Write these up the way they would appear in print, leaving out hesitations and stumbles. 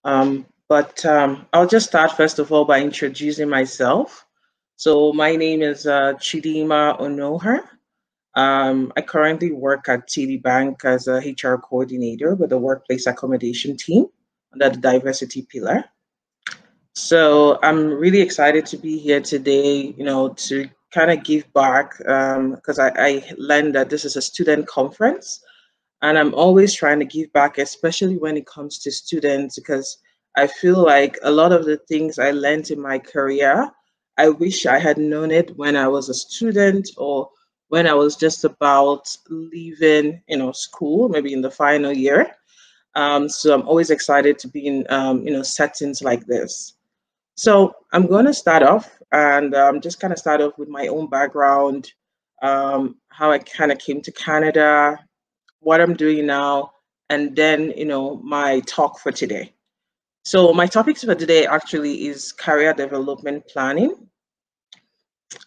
I'll just start first of all by introducing myself. So my name is Chidinma Onuoha. I currently work at TD Bank as a HR coordinator with the workplace accommodation team under the diversity pillar. So I'm really excited to be here today, to kind of give back because I learned that this is a student conference. And I'm always trying to give back, especially when it comes to students, because I feel like a lot of the things I learned in my career, I wish I had known it when I was a student or when I was just about leaving, school, maybe in the final year. So I'm always excited to be in, settings like this. So I'm going to start off and just kind of start off with my own background, how I kind of came to Canada, what I'm doing now, and then, my talk for today. So my topics for today actually is career development planning.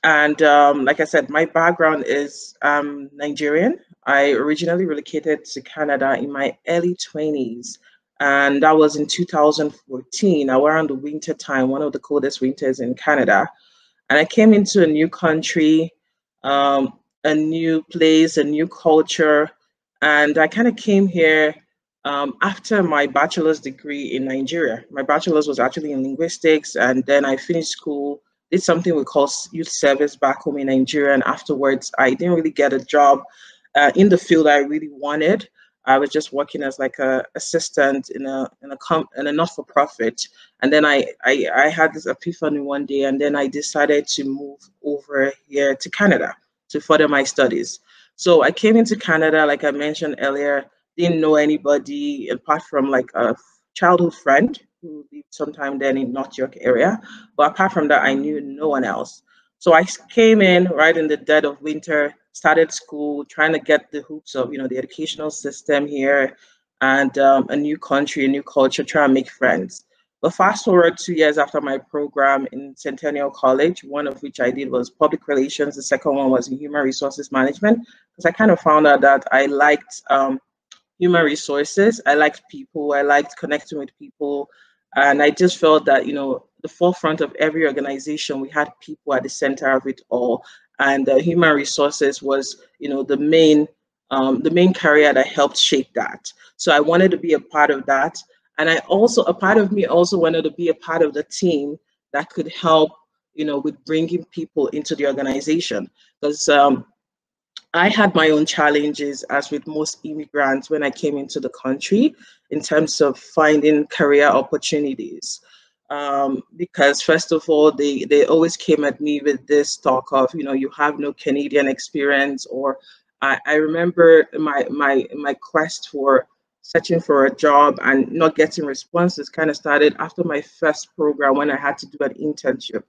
And like I said, my background is Nigerian. I originally relocated to Canada in my early 20s. And that was in 2014, around the winter time, one of the coldest winters in Canada. And I came into a new country, a new place, a new culture. And I kind of came here after my bachelor's degree in Nigeria. My bachelor's was actually in linguistics, and then I finished school, did something we call youth service back home in Nigeria. And afterwards, I didn't really get a job in the field I really wanted. I was just working as like a assistant in a not-for-profit, and then I had this epiphany one day, and then I decided to move over here to Canada to further my studies. So I came into Canada, like I mentioned earlier, didn't know anybody apart from like a childhood friend who lived sometime then in North York area, but apart from that, I knew no one else. So I came in right in the dead of winter, started school, trying to get the hoops of, the educational system here and a new country, a new culture, try and make friends. But fast forward 2 years after my program in Centennial College, one of which I did was public relations. The second one was in human resources management, because I kind of found out that I liked human resources. I liked people. I liked connecting with people. And I just felt that, the forefront of every organization, we had people at the center of it all. And human resources was, the main career that helped shape that. So I wanted to be a part of that. And a part of me also wanted to be a part of the team that could help, with bringing people into the organization. Because I had my own challenges, as with most immigrants, when I came into the country in terms of finding career opportunities. Because first of all, they always came at me with this talk of, you have no Canadian experience, or I remember my quest for searching for a job and not getting responses kind of started after my first program when I had to do an internship.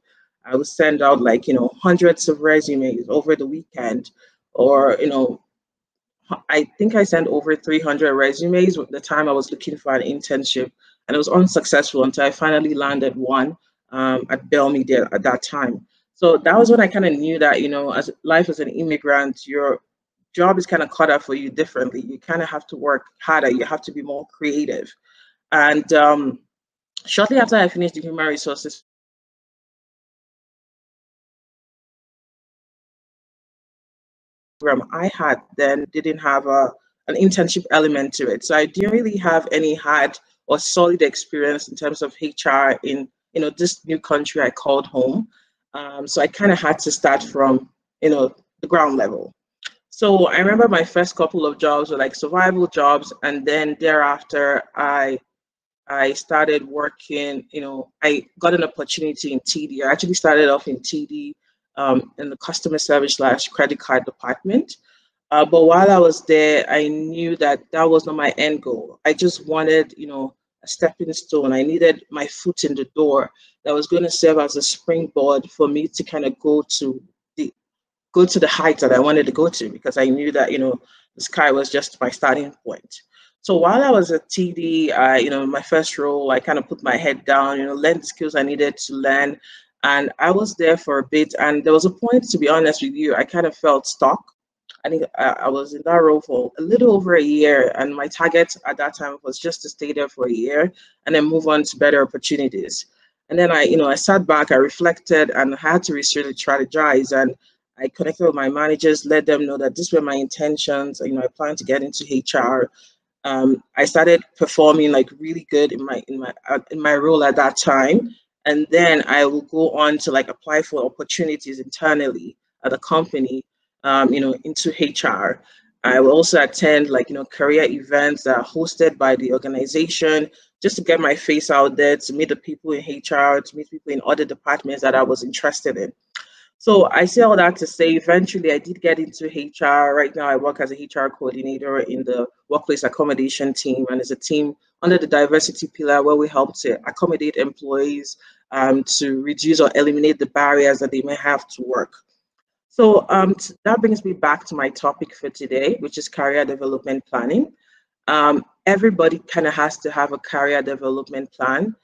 I would send out like, hundreds of resumes over the weekend, or, I think I sent over 300 resumes at the time I was looking for an internship, and it was unsuccessful until I finally landed one at Bell Media at that time. So that was when I kind of knew that, as life as an immigrant, your job is kind of cut out for you differently. You kind of have to work harder. You have to be more creative. And shortly after I finished the human resources program I had then didn't have an internship element to it. So I didn't really have any hard or solid experience in terms of HR in, this new country I called home. So I kind of had to start from, the ground level. So I remember my first couple of jobs were like survival jobs, and then thereafter I started working, I got an opportunity in TD. I actually started off in TD in the customer service / credit card department. But while I was there, I knew that that was not my end goal. I just wanted, a stepping stone. I needed my foot in the door that was going to serve as a springboard for me to kind of go to the heights that I wanted to go to, because I knew that, the sky was just my starting point. So while I was at TD, my first role, I kind of put my head down, learned the skills I needed to learn. And I was there for a bit. And there was a point, to be honest with you, I kind of felt stuck. I think I was in that role for a little over a year, and my target at that time was just to stay there for a year and then move on to better opportunities. And then I sat back, I reflected, and I had to really strategize. And I connected with my managers, let them know that these were my intentions. I plan to get into HR. I started performing like really good in my role at that time, and then I will go on to like apply for opportunities internally at the company, into HR. I will also attend like career events that are hosted by the organization just to get my face out there, to meet the people in HR, to meet people in other departments that I was interested in. So I say all that to say, eventually I did get into HR. Right now, I work as a HR coordinator in the workplace accommodation team, and it's a team under the diversity pillar where we help to accommodate employees, to reduce or eliminate the barriers that they may have to work. So that brings me back to my topic for today, which is career development planning. Everybody kind of has to have a career development plan.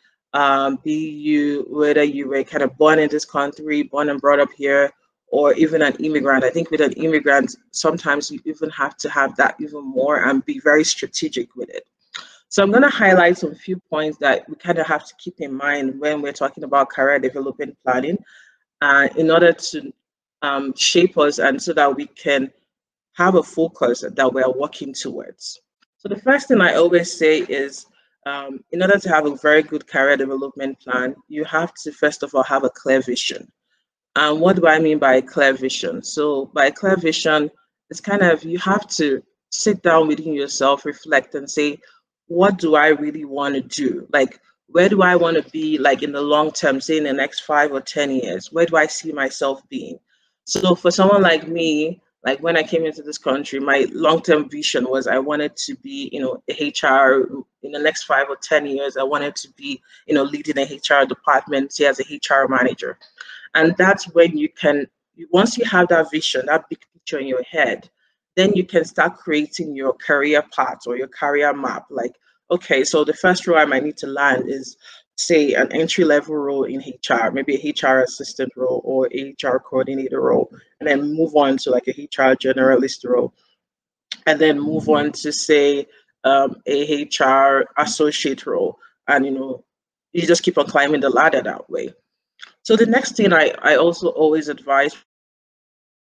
Be you whether you were kind of born in this country, born and brought up here, or even an immigrant. I think with an immigrant, sometimes you even have to have that even more and be very strategic with it. So I'm going to highlight some few points that we kind of have to keep in mind when we're talking about career development planning, in order to shape us and so that we can have a focus that we're working towards. So the first thing I always say is, in order to have a very good career development plan, you have to first of all have a clear vision. And what do I mean by clear vision? So by clear vision, it's kind of you have to sit down within yourself, reflect, and say, what do I really want to do? Like, where do I want to be, like in the long term, say in the next 5 or 10 years? Where do I see myself being? So for someone like me, like when I came into this country, my long-term vision was I wanted to be, a HR in the next 5 or 10 years. I wanted to be, leading a HR department, say as a HR manager. And that's when you can, once you have that vision, that big picture in your head, then you can start creating your career path or your career map. Like, okay, so the first role I might need to land is, say, an entry level role in HR, maybe a HR assistant role or a HR coordinator role, and then move on to like a HR generalist role, and then move on to, say, a HR associate role. And, you just keep on climbing the ladder that way. So the next thing I also always advise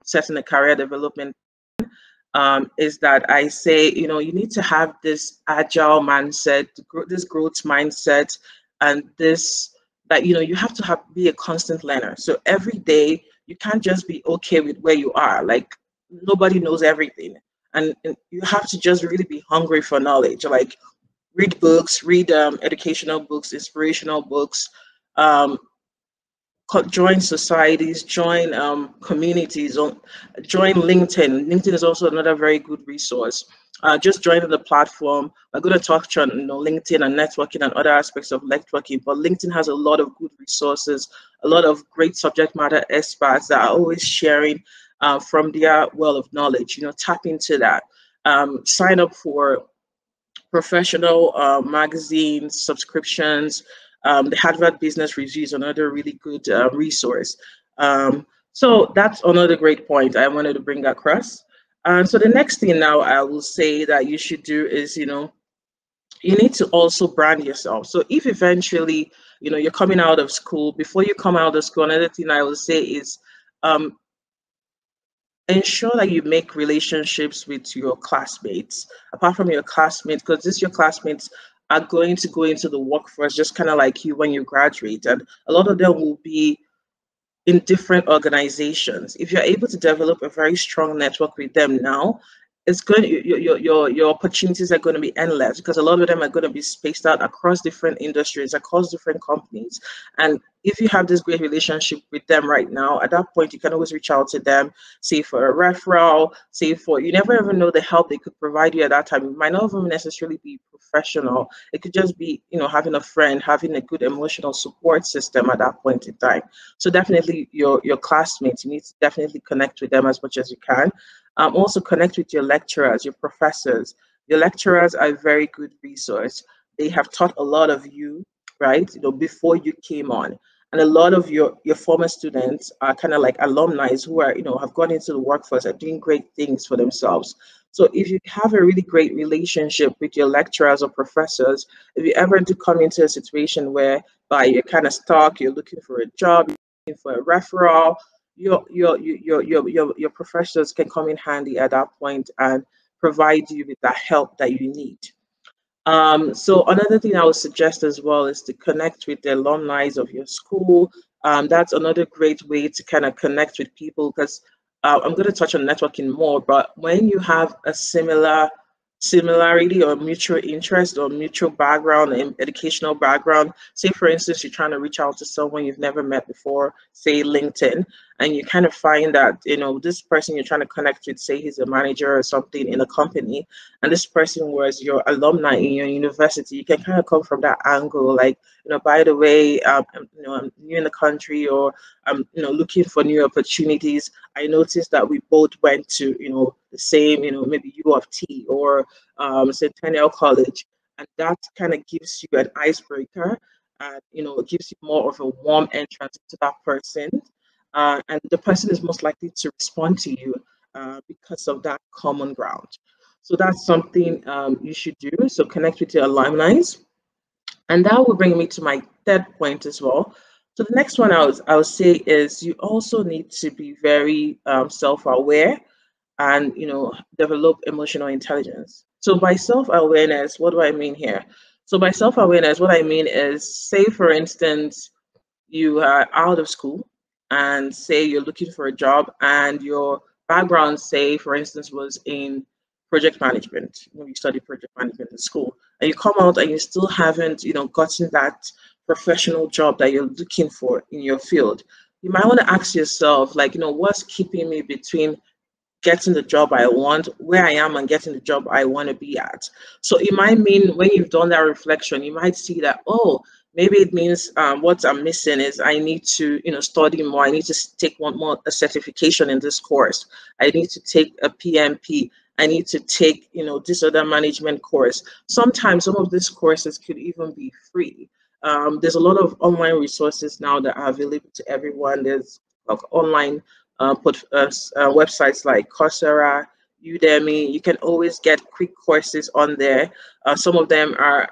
setting a career development, is that I say, you need to have this agile mindset, this growth mindset, and this that you have to have be a constant learner. So every day you can't just be okay with where you are. Like nobody knows everything, and you have to just really be hungry for knowledge. Like read books, read educational books, inspirational books. Um, join societies, join communities, join LinkedIn. LinkedIn is also another very good resource. Just join the platform. We're going to talk on LinkedIn and networking and other aspects of networking, but LinkedIn has a lot of good resources, a lot of great subject matter experts that are always sharing from their well of knowledge. Tap into that. Sign up for professional magazines, subscriptions. The Harvard Business Review is another really good resource. So that's another great point I wanted to bring across. So the next thing now I will say that you should do is, you need to also brand yourself. So if eventually, you're coming out of school, before you come out of school, another thing I will say is, um, ensure that you make relationships with your classmates, apart from your classmates, because this your classmates are going to go into the workforce just kind of like you when you graduate, and a lot of them will be in different organizations. If you're able to develop a very strong network with them now, it's going your opportunities are going to be endless, because a lot of them are going to be spaced out across different industries, across different companies. And if you have this great relationship with them right now, at that point you can always reach out to them, say for a referral, say for, you never ever know the help they could provide you at that time. It might not even necessarily be professional. It could just be, having a friend, having a good emotional support system at that point in time. So definitely your classmates, you need to definitely connect with them as much as you can. Also connect with your lecturers, your professors. Your lecturers are a very good resource. They have taught a lot of you, right? Before you came on. and a lot of your former students are kind of like alumni who are, have gone into the workforce and doing great things for themselves. So if you have a really great relationship with your lecturers or professors, if you ever do come into a situation where you're kind of stuck, you're looking for a job, you're looking for a referral, your professors can come in handy at that point and provide you with that help that you need. So another thing I would suggest as well is to connect with the alumni of your school. That's another great way to kind of connect with people, because I'm going to touch on networking more, but when you have a similarity or mutual interest or mutual background and educational background, say for instance you're trying to reach out to someone you've never met before, say LinkedIn, and you kind of find that this person you're trying to connect with, say he's a manager or something in a company, and this person was your alumni in your university, you can kind of come from that angle, like, by the way, I'm new in the country, or I'm looking for new opportunities. I noticed that we both went to the same, maybe U of T or Centennial College, and that kind of gives you an icebreaker, and it gives you more of a warm entrance to that person, and the person is most likely to respond to you because of that common ground. So that's something you should do. So connect with your alumni, and that will bring me to my third point as well. So the next one I would say is you also need to be very self-aware and develop emotional intelligence. So by self-awareness, what do I mean here? So by self-awareness, what I mean is, say for instance, you are out of school and say you're looking for a job, and your background, say for instance, was in project management. You studied project management in school, and you come out and you still haven't gotten that professional job that you're looking for in your field. You might want to ask yourself, like, what's keeping me between getting the job I want, where I am, and getting the job I want to be at. So it might mean, when you've done that reflection, you might see that, oh, maybe it means what I'm missing is I need to, study more. I need to take one more a certification in this course. I need to take a PMP. I need to take, this other management course. Sometimes some of these courses could even be free. There's a lot of online resources now that are available to everyone. There's like online websites like Coursera, Udemy. You can always get quick courses on there. Some of them are,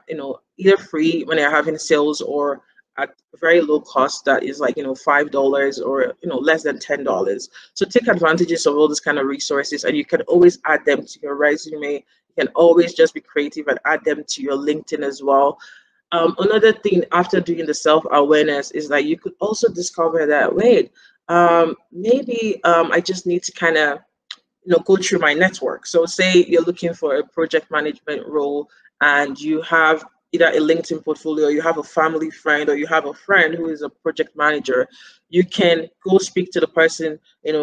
either free when they're having sales, or at very low cost, that is like, $5 or less than $10. So take advantages of all these kind of resources, and you can always add them to your resume. You can always just be creative and add them to your LinkedIn as well. Another thing after doing the self-awareness is that you could also discover that, wait, maybe I just need to kind of go through my network. So say you're looking for a project management role, and you have either a LinkedIn portfolio, you have a family friend, or you have a friend who is a project manager. You can go speak to the person,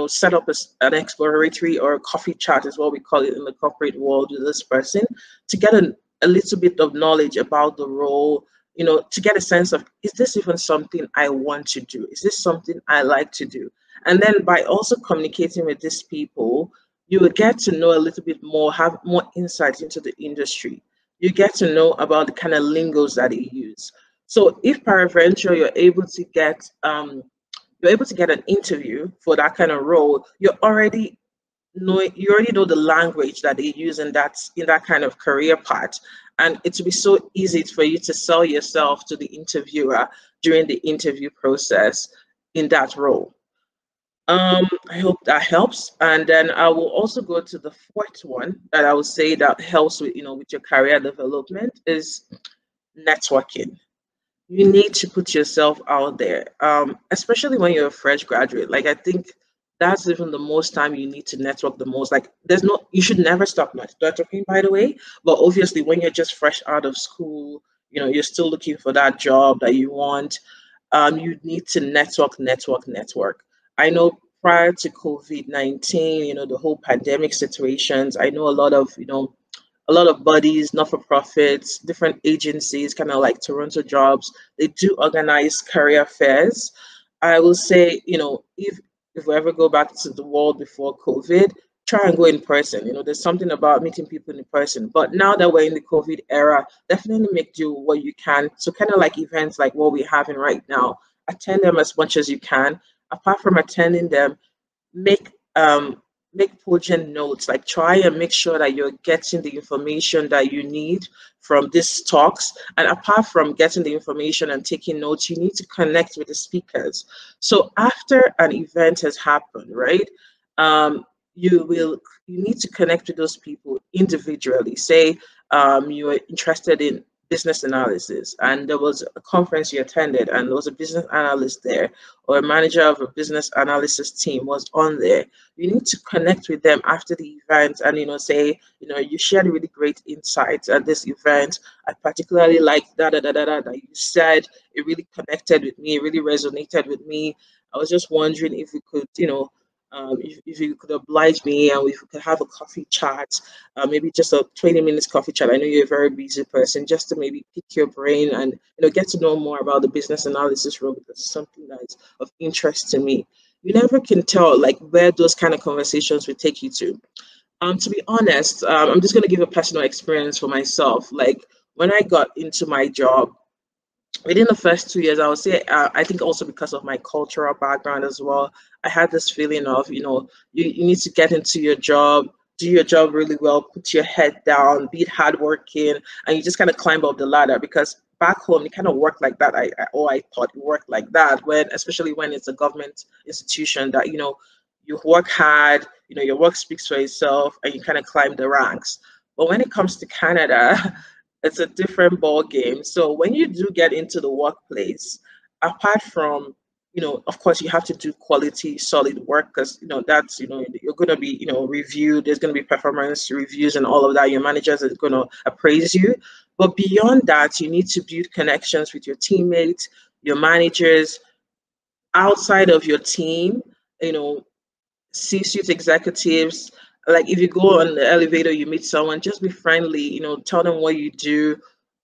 set up an exploratory or a coffee chat is what we call it in the corporate world, with this person, to get a little bit of knowledge about the role, to get a sense of, is this even something I want to do? Is this something I like to do? And then by also communicating with these people, you will get to know a little bit more, have more insight into the industry. You get to know about the kind of lingos that they use. So if peradventure you're able to get an interview for that kind of role, you already know the language that they use in that kind of career path, and it will be so easy for you to sell yourself to the interviewer during the interview process in that role. I hope that helps. And then I will also go to the fourth one that I would say that helps with with your career development is networking. You need to put yourself out there, especially when you're a fresh graduate. Like, I think that's even the most time you need to network the most. Like, you should never stop networking, by the way. But obviously, when you're just fresh out of school, you're still looking for that job that you want. You need to network. I know prior to COVID-19, the whole pandemic situations, I know a lot of bodies, not for profits, different agencies, kind of like Toronto Jobs, they do organize career fairs. I will say, if we ever go back to the world before COVID, try and go in person. There's something about meeting people in person. But now that we're in the COVID era, definitely make do what you can. So kind of like events like what we're having right now. attend them as much as you can. Apart from attending them, make um make cogent notes, like try and make sure that you're getting the information that you need from these talks. And apart from getting the information and taking notes, you need to connect with the speakers. So after an event has happened, right, um you need to connect with those people individually. Say you are interested in business analysis and there was a conference you attended and there was a business analyst there, or a manager of a business analysis team was on there. You need to connect with them after the event and say, you shared really great insights at this event. I particularly like that you said. It really connected with me, it really resonated with me. I was just wondering if we could, if you could oblige me and if we could have a coffee chat, maybe just a 20 minutes coffee chat. I know you're a very busy person, just to maybe pick your brain and get to know more about the business analysis role, because it's something that is of interest to me. You never can tell like where those kind of conversations will take you to. To be honest, I'm just going to give a personal experience for myself. Like when I got into my job, within the first 2 years, I would say, I think also because of my cultural background as well, I had this feeling of, you need to get into your job, do your job really well, put your head down, be hardworking, and you just kind of climb up the ladder. Because back home, it kind of worked like that. I thought it worked like that, when especially when it's a government institution that, you work hard, your work speaks for itself, and you kind of climb the ranks. But when it comes to Canada, it's a different ball game. So when you do get into the workplace, apart from, of course, you have to do quality, solid work, because that's you're going to be reviewed. There's going to be performance reviews and all of that. Your managers are going to appraise you. But beyond that, you need to build connections with your teammates, your managers, outside of your team. You know, C-suite executives. Like if you go on the elevator, you meet someone, just be friendly, tell them what you do,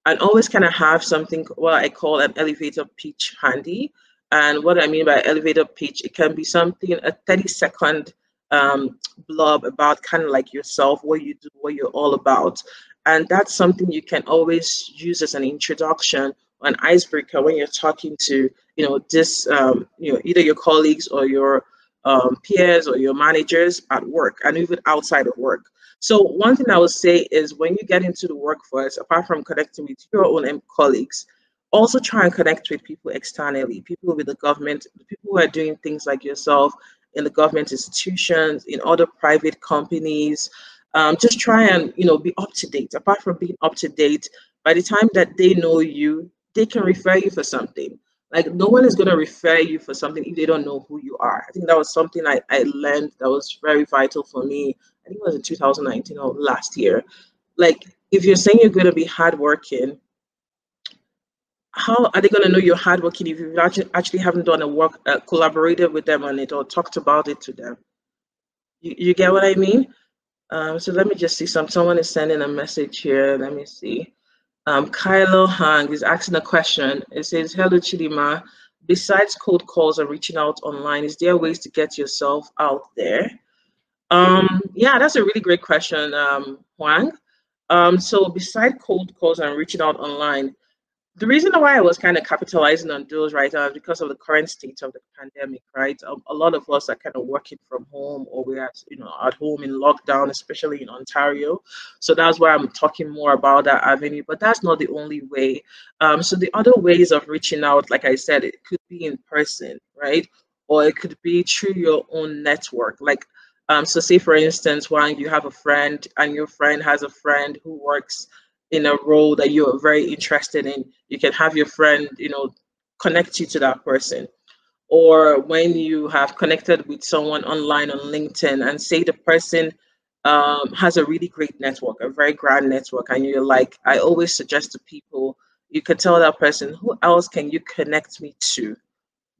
and always kind of have something, what I call an elevator pitch handy. And what I mean by elevator pitch, it can be something, a 30-second blurb about kind of like yourself, what you do, what you're all about. And that's something you can always use as an introduction, an icebreaker when you're talking to, either your colleagues or your peers or your managers at work and even outside of work. So one thing I would say is when you get into the workforce, apart from connecting with your own colleagues, also try and connect with people externally, people with the government, the people who are doing things like yourself in the government institutions, in other private companies. Just try and be up to date. Apart from being up to date, by the time that they know you, they can refer you for something. Like no one is going to refer you for something if they don't know who you are. I think that was something I learned that was very vital for me. I think it was in 2019 or last year. Like if you're saying you're going to be hardworking, how are they going to know you're hardworking if you actually haven't done a work, collaborated with them on it or talked about it to them? You get what I mean? So let me just see. Someone is sending a message here. Let me see. Kylo Hang is asking a question. It says, "Hello, Chidinma. Besides cold calls and reaching out online, is there ways to get yourself out there?" Yeah, that's a really great question, Huang. So beside cold calls and reaching out online, the reason why I was kind of capitalizing on those right now is because of the current state of the pandemic, right? A lot of us are kind of working from home, or we're at home in lockdown, especially in Ontario. So that's why I'm talking more about that avenue. But that's not the only way. So the other ways of reaching out, like I said, it could be in person, right? Or it could be through your own network. Like, so say for instance, when you have a friend and your friend has a friend who works in a role that you're very interested in, you can have your friend, connect you to that person. Or when you have connected with someone online on LinkedIn and say the person has a really great network, a very grand network, and you're like, I always suggest to people, you could tell that person, who else can you connect me to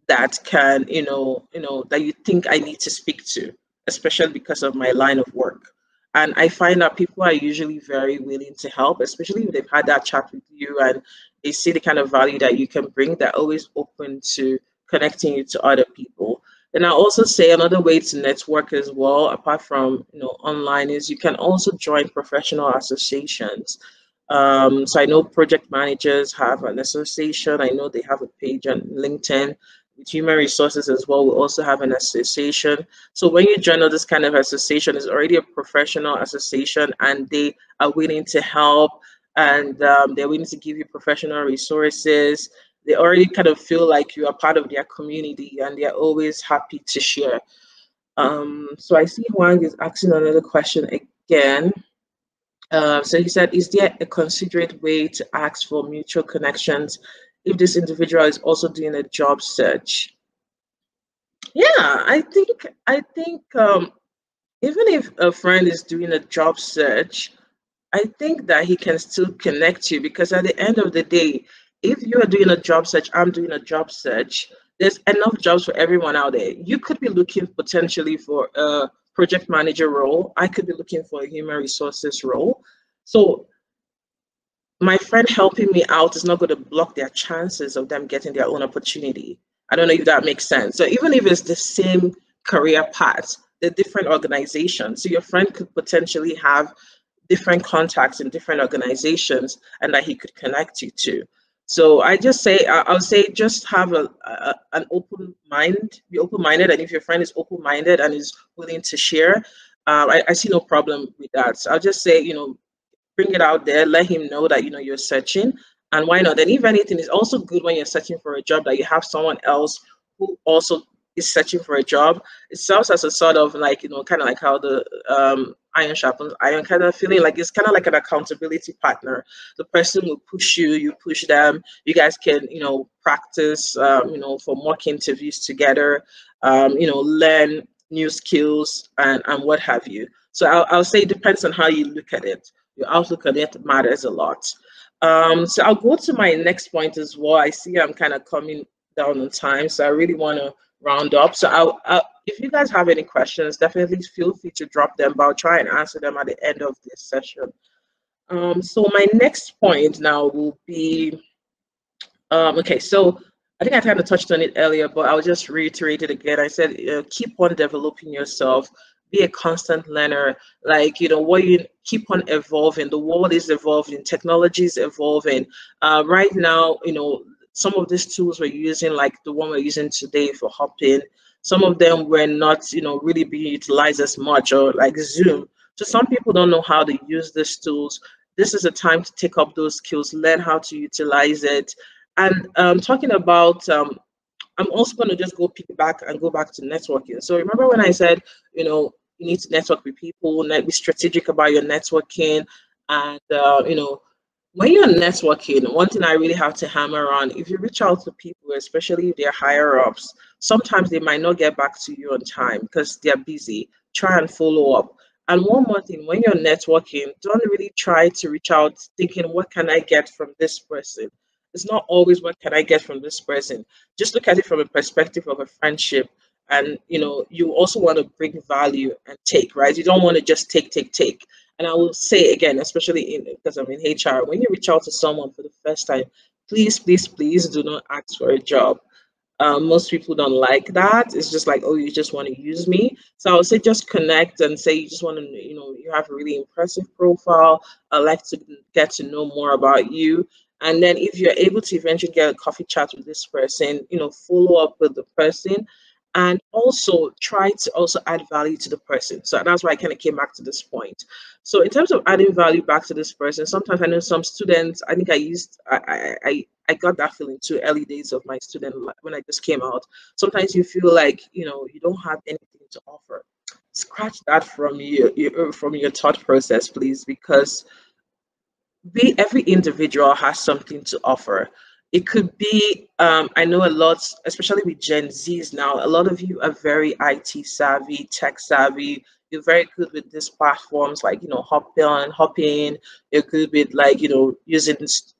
that can, that you think I need to speak to, especially because of my line of work. And I find that people are usually very willing to help, especially if they've had that chat with you and they see the kind of value that you can bring. They're always open to connecting you to other people. And I also say another way to network as well, apart from online, is you can also join professional associations. So I know project managers have an association. I know they have a page on LinkedIn. With human resources as well, we also have an association. So when you join this kind of association, it's already a professional association, and they are willing to help, and they're willing to give you professional resources. They already kind of feel like you are part of their community, and they're always happy to share. So I see Wang is asking another question again. So he said, is there a considerate way to ask for mutual connections if this individual is also doing a job search? Yeah, I think even if a friend is doing a job search, I think that he can still connect you, because at the end of the day, if you are doing a job search, I'm doing a job search, there's enough jobs for everyone out there. You could be looking potentially for a project manager role. I could be looking for a human resources role. So my friend helping me out is not going to block their chances of them getting their own opportunity. I don't know if that makes sense. So even if it's the same career path, the different organizations, so your friend could potentially have different contacts in different organizations and that he could connect you to. So I just say, I'll say, just have an open mind, be open minded. And if your friend is open minded and is willing to share, I see no problem with that. So I'll just say, bring it out there, let him know that you're searching, and why not? And if anything, it's also good when you're searching for a job that you have someone else who also is searching for a job. It serves as a sort of, like, kind of like how the iron sharpens iron kind of feeling. Like, it's kind of like an accountability partner. The person will push you, you push them. You guys can practice for mock interviews together, learn new skills, and what have you. So I'll say it depends on how you look at it. Your outlook on it matters a lot. So I'll go to my next point as well. I see I'm kind of coming down on time, so I really want to round up. So if you guys have any questions, definitely feel free to drop them, but I'll try and answer them at the end of this session. So my next point now will be, okay, so I think I kind of touched on it earlier, but I'll just reiterate it again. I said, keep on developing yourself, be a constant learner. Like, what you keep on evolving. The world is evolving, technology is evolving. Right now, some of these tools we're using, like the one we're using today for hopping, some of them were not, really being utilized as much, or like Zoom. So some people don't know how to use these tools. This is a time to take up those skills, learn how to utilize it. And talking about, I'm also going to just go piggyback and go back to networking. So remember when I said, you need to network with people, be strategic about your networking, and when you're networking, one thing I really have to hammer on: if you reach out to people, especially if they're higher ups, sometimes they might not get back to you on time because they're busy. Try and follow up. And one more thing, when you're networking, don't really try to reach out thinking, what can I get from this person? It's not always what can I get from this person. Just look at it from a perspective of a friendship. And you also want to bring value and take, right? You don't want to just take. And I will say again, especially because I'm in HR, when you reach out to someone for the first time, please do not ask for a job. Most people don't like that. It's just like, oh, you just want to use me. So I would say just connect and say you just want to, you have a really impressive profile. I'd like to get to know more about you. And then if you're able to eventually get a coffee chat with this person, follow up with the person, and also try to also add value to the person. So that's why I kind of came back to this point. So in terms of adding value back to this person, sometimes I know some students, I think I got that feeling too early days of my student life when I just came out. Sometimes you feel like, you don't have anything to offer. Scratch that from your thought process, please, because every individual has something to offer. It could be, I know a lot, especially with Gen Zs now, a lot of you are very IT savvy, tech savvy. You're very good with these platforms like, hopping. You're good with, like, using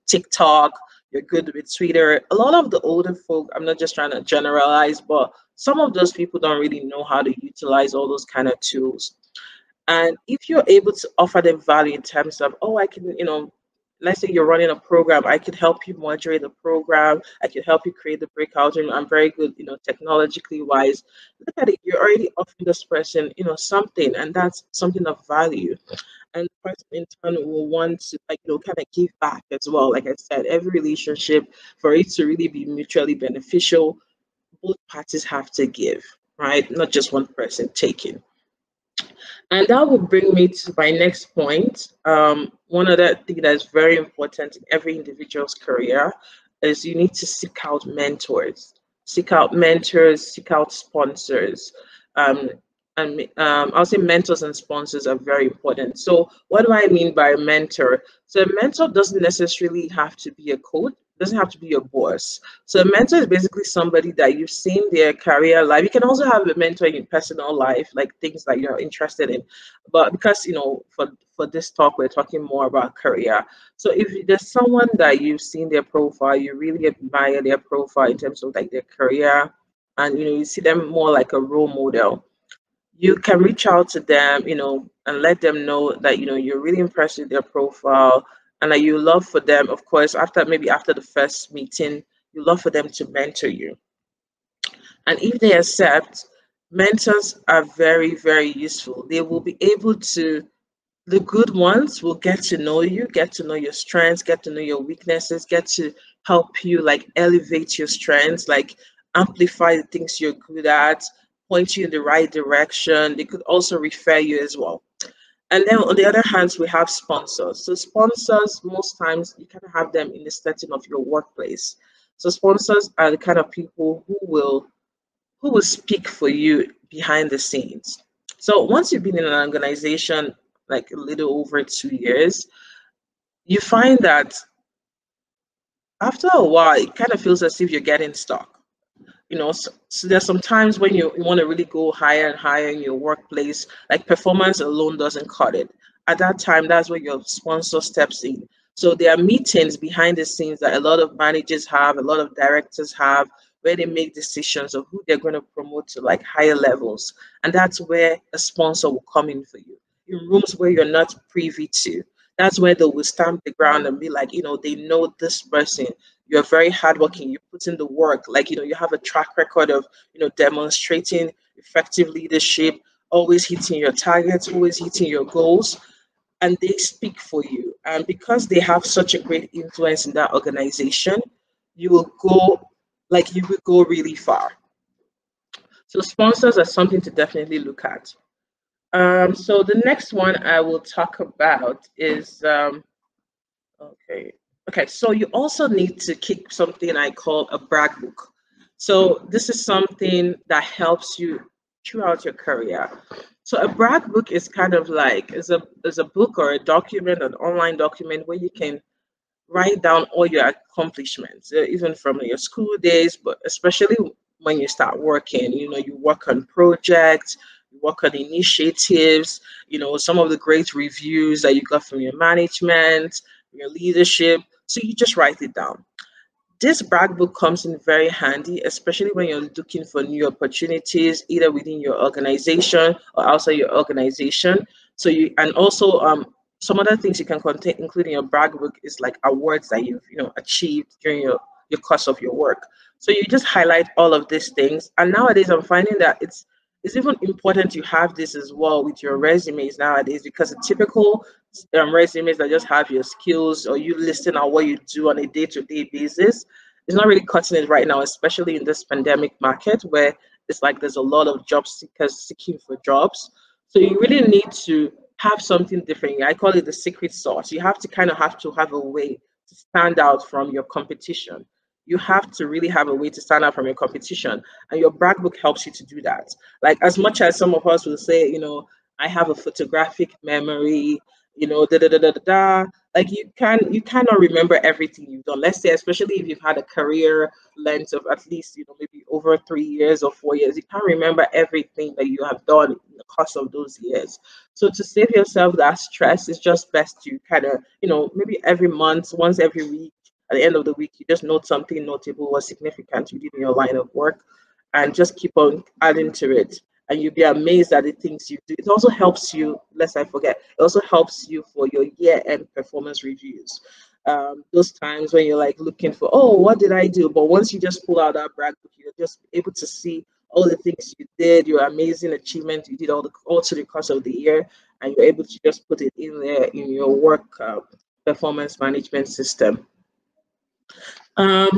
TikTok. You're good with Twitter. A lot of the older folk, I'm not just trying to generalize, but some of those people don't really know how to utilize all those kind of tools. And if you're able to offer them value in terms of, oh, I can, let's say you're running a program, I could help you moderate the program. I could help you create the breakout room. I'm very good, technologically wise. Look at it. You're already offering this person, something, and that's something of value. And the person in turn will want to, like, kind of give back as well. Like I said, every relationship, for it to really be mutually beneficial, both parties have to give, right? Not just one person taking. And that will bring me to my next point. One other thing that's very important in every individual's career is you need to seek out mentors. Seek out mentors, seek out sponsors. Um, I'll say mentors and sponsors are very important. So, what do I mean by a mentor? So, a mentor doesn't necessarily have to be a coach, doesn't have to be your boss. So a mentor is basically somebody that you've seen their career life. You can also have a mentor in personal life, like things that you're interested in. But because for this talk, we're talking more about career. So if there's someone that you've seen their profile, you really admire their profile in terms of like their career, and you see them more like a role model, you can reach out to them, and let them know that you're really impressed with their profile, and that you love for them, of course, after the first meeting, you love for them to mentor you. And if they accept, mentors are very, very useful. They will be able to, the good ones will get to know you, get to know your strengths, get to know your weaknesses, get to help you like elevate your strengths, like amplify the things you're good at, point you in the right direction. They could also refer you as well. And then on the other hand, we have sponsors. So sponsors, most times you kind of have them in the setting of your workplace. So sponsors are the kind of people who will speak for you behind the scenes. So once you've been in an organization like a little over 2 years, you find that after a while, it kind of feels as if you're getting stuck. So there's some times when you want to really go higher and higher in your workplace, like performance alone doesn't cut it. At that time, that's where your sponsor steps in. So there are meetings behind the scenes that a lot of managers have, a lot of directors have, where they make decisions of who they're going to promote to like higher levels. And that's where a sponsor will come in for you. In rooms where you're not privy to, that's where they will stamp the ground and be like, they know this person. You're very hardworking. You put in the work. Like, you have a track record of, demonstrating effective leadership, always hitting your targets, always hitting your goals, and they speak for you. And because they have such a great influence in that organization, you will go, like, you will go really far. So sponsors are something to definitely look at. So the next one I will talk about is okay. Okay, so you also need to keep something I call a brag book. So this is something that helps you throughout your career. So a brag book is kind of like is a book or a document, an online document where you can write down all your accomplishments, even from your school days, but especially when you start working. You work on projects, you work on initiatives, some of the great reviews that you got from your management, your leadership. So you just write it down. This brag book comes in very handy, especially when you're looking for new opportunities, either within your organization or outside your organization. So you, and also some other things you can contain, including your brag book, is like awards that you've achieved during your course of your work. So you just highlight all of these things. And nowadays, I'm finding that it's even important to have this as well with your resumes nowadays, because a typical resumes that just have your skills or you listing out what you do on a day-to-day basis is not really cutting it right now, especially in this pandemic market where it's like there's a lot of job seekers seeking for jobs. So you really need to have something different. I call it the secret sauce. You have to have a way to stand out from your competition. You have to really have a way to stand out from your competition, and your brag book helps you to do that. Like, as much as some of us will say, I have a photographic memory, da da da da da da. Like, you cannot remember everything you've done. Let's say, especially if you've had a career length of at least, maybe over 3 years or 4 years, you can't remember everything that you have done in the course of those years. So to save yourself that stress, it's just best to kind of, maybe every month, once every week, at the end of the week, you just note something notable or significant within your line of work, and just keep on adding to it. And you'll be amazed at the things you do. It also helps you, lest I forget, it also helps you for your year-end performance reviews. those times when you're like looking for, oh, what did I do? But once you just pull out that brag book, you're just able to see all the things you did, your amazing achievements you did all through the course of the year, and you're able to just put it in there in your work performance management system.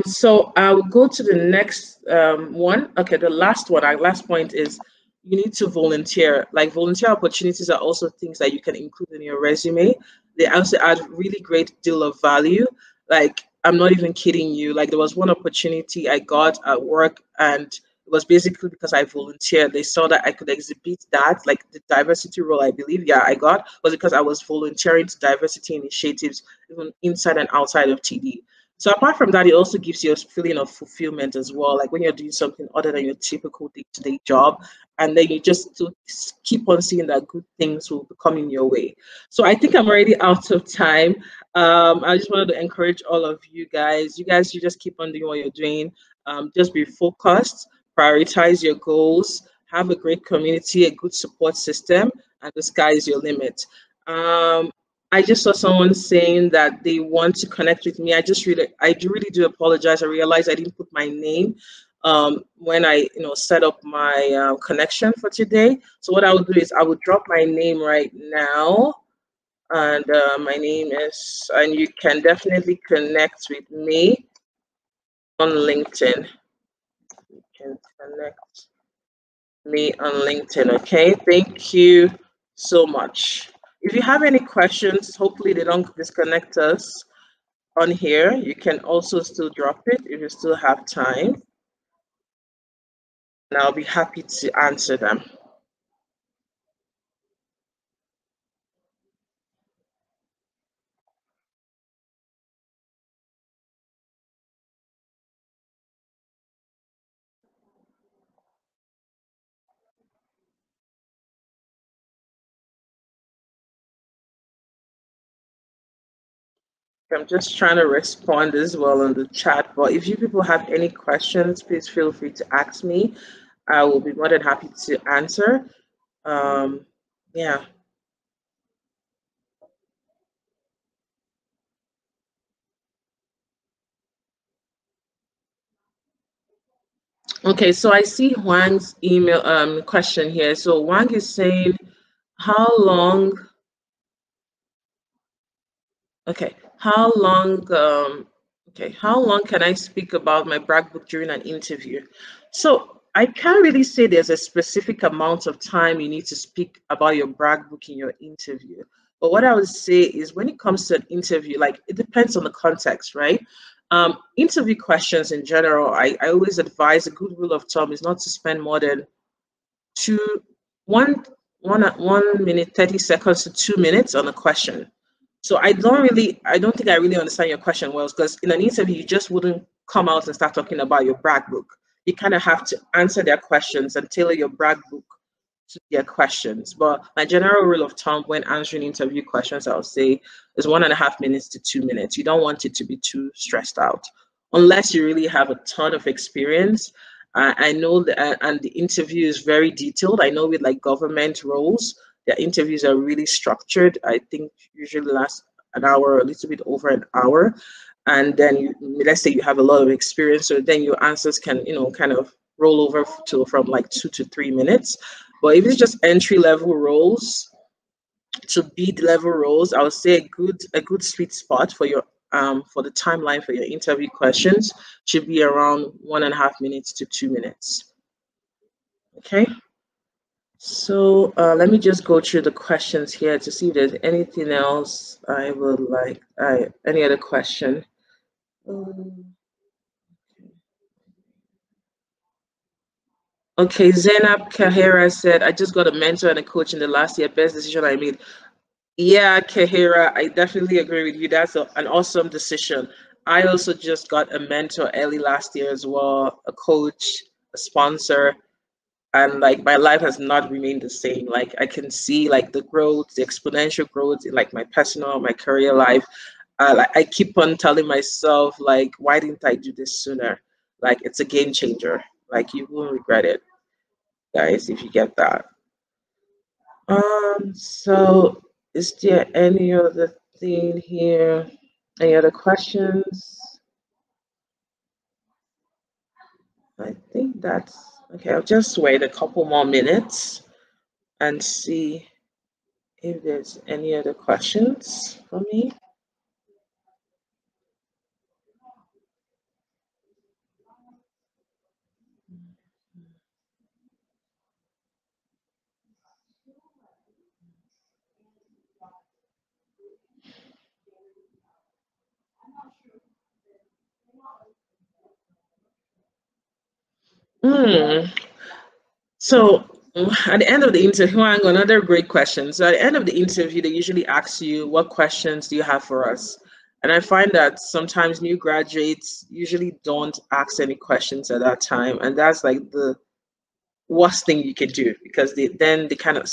So I'll go to the next one. Okay, the last one, our last point is you need to volunteer. Like volunteer opportunities are also things that you can include in your resume. They also add really great deal of value. Like I'm not even kidding you. Like there was one opportunity I got at work, and it was basically because I volunteered. They saw that I could exhibit that, like the diversity role I believe, yeah, I got was because I was volunteering to diversity initiatives even inside and outside of TD. So apart from that, it also gives you a feeling of fulfillment as well. Like when you're doing something other than your typical day-to-day job, and then you just to keep on seeing that good things will be coming your way. So I think I'm already out of time. I just wanted to encourage all of you guys. You just keep on doing what you're doing. Just be focused, prioritize your goals, have a great community, a good support system, and the sky is your limit. I just saw someone saying that they want to connect with me. I really do apologize. I realized I didn't put my name when I, set up my connection for today. So what I will do is I will drop my name right now, and my name is, and you can definitely connect with me on LinkedIn. You can connect me on LinkedIn. Okay, thank you so much. If you have any questions, hopefully they don't disconnect us on here. You can also still drop it if you still have time, and I'll be happy to answer them. I'm just trying to respond as well in the chat, but if you people have any questions, please feel free to ask me. I will be more than happy to answer. Yeah. Okay, so I see Wang's email question here. So Wang is saying, how long okay, how long can I speak about my brag book during an interview? So I can't really say there's a specific amount of time you need to speak about your brag book in your interview. But what I would say is when it comes to an interview, like it depends on the context, right? Interview questions in general, I always advise a good rule of thumb is not to spend more than two, one, 1 minute, 30 seconds to 2 minutes on a question. So I don't think I really understand your question well, because in an interview, you just wouldn't come out and start talking about your brag book. You kind of have to answer their questions and tailor your brag book to their questions. But my general rule of thumb when answering interview questions, I'll say is 1.5 minutes to 2 minutes. You don't want it to be too stressed out, unless you really have a ton of experience. I know that, and the interview is very detailed. I know with like government roles, their interviews are really structured. I think usually last an hour or a little bit over an hour. And then let's say you have a lot of experience, so then your answers can, kind of roll over to from like 2 to 3 minutes. But if it's just entry level roles to mid level roles, I would say a good sweet spot for the timeline for your interview questions should be around 1.5 minutes to 2 minutes. Okay. So let me just go through the questions here to see if there's anything else I would like. Any other question? Okay, Zainab Kahira said, I just got a mentor and a coach in the last year. Best decision I made. Yeah, Kahira, I definitely agree with you. That's an awesome decision. I also just got a mentor early last year as well, a coach, a sponsor, and like my life has not remained the same. Like I can see like the growth, the exponential growth in like my personal, my career life. Like I keep on telling myself like, why didn't I do this sooner? Like it's a game changer. Like you won't regret it, guys, if you get that. So is there any other thing here? Any other questions? I think that's okay. I'll just wait a couple more minutes and see if there's any other questions for me. Hmm. So at the end of the interview, hang on, another great question. So at the end of the interview, they usually ask you, what questions do you have for us? And I find that sometimes new graduates usually don't ask any questions at that time. And that's like the worst thing you can do because they kind of,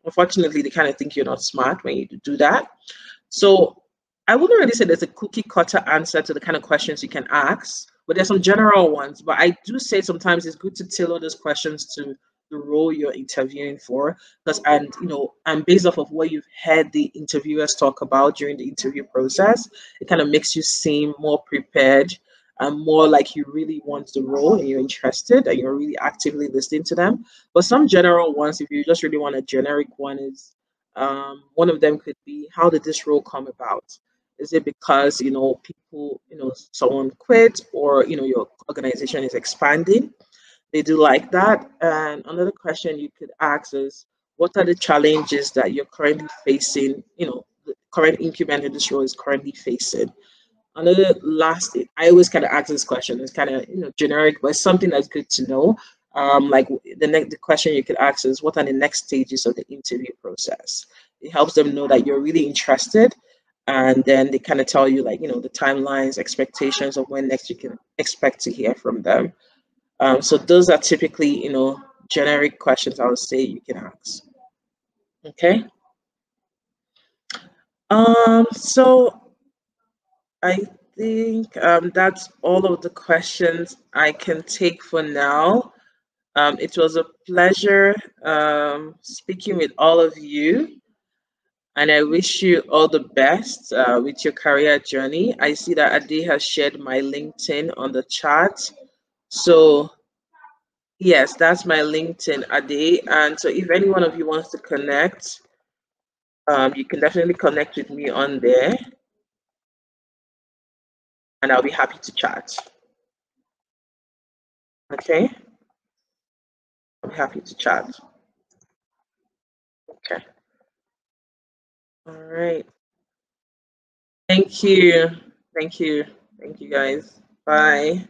unfortunately, they kind of think you're not smart when you do that. So I wouldn't really say there's a cookie cutter answer to the kind of questions you can ask, but there's some general ones. But I do say sometimes it's good to tailor those questions to the role you're interviewing for, because and based off of what you've heard the interviewers talk about during the interview process, it kind of makes you seem more prepared and more like you really want the role and you're interested and you're really actively listening to them. But some general ones, if you just really want a generic one, is one of them could be, how did this role come about? Is it because people, someone quit, or your organization is expanding? They do like that. And another question you could ask is, what are the challenges that you're currently facing? The current incumbent in this role is currently facing. Another last thing, I always kind of ask this question. It's kind of generic, but it's something that's good to know. Like the question you could ask is, what are the next stages of the interview process? It helps them know that you're really interested, and then they kind of tell you, like, the timelines, expectations of when next you can expect to hear from them. So those are typically generic questions I would say you can ask. Okay. So I think that's all of the questions I can take for now. It was a pleasure speaking with all of you, and I wish you all the best with your career journey. I see that Ade has shared my LinkedIn on the chat. So, yes, that's my LinkedIn, Ade. And so, if any one of you wants to connect, you can definitely connect with me on there, and I'll be happy to chat. Okay? I'll be happy to chat. Okay. All right. Thank you. Thank you. Thank you, guys. Bye.